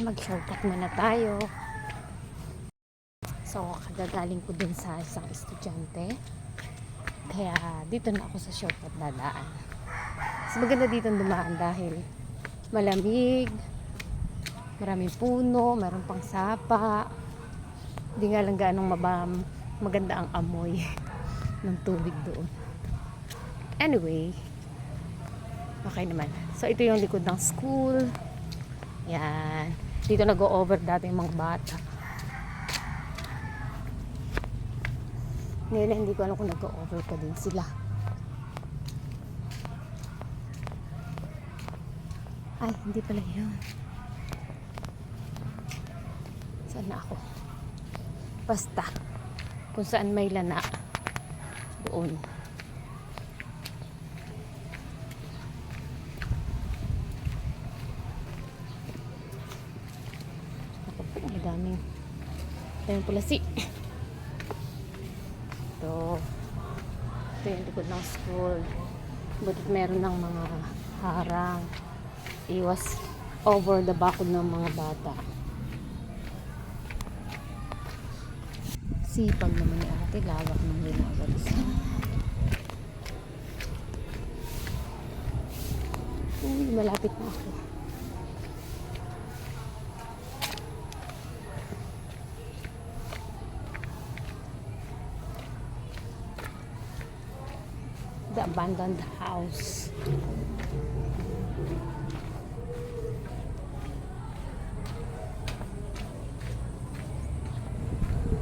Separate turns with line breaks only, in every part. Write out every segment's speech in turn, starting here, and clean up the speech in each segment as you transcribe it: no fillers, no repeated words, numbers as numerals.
Mag-shortcut muna tayo. So, kagagaling ko dun sa isang estudyante. Kaya, dito na ako sa shortcut dadaan. Mas maganda dito dumaan dahil malamig, maraming puno, mayroon pang sapa. Hindi nga lang ganong maganda ang amoy ng tubig doon. Anyway, okay naman. So, ito yung likod ng school. Yan. Dito nag-o-over dati yung mga bata. Ngayon hindi ko alam kung nag-o-over pa din sila. Ay, hindi pala yun. Saan na ako? Basta. Kung saan may lana. Doon. Daming pulasi. Ito yung likod ng school. Butit meron ng mga harang. Iwas over the bakod ng mga bata. Sipag naman ni ate, lawak ng ginagawa. Uy, malapit na ako. The abandoned house.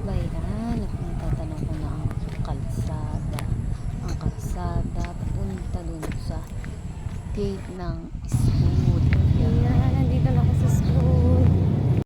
Bayan, natatanong ko na ang kalsada. Ang kalsada papunta dun sa gate ng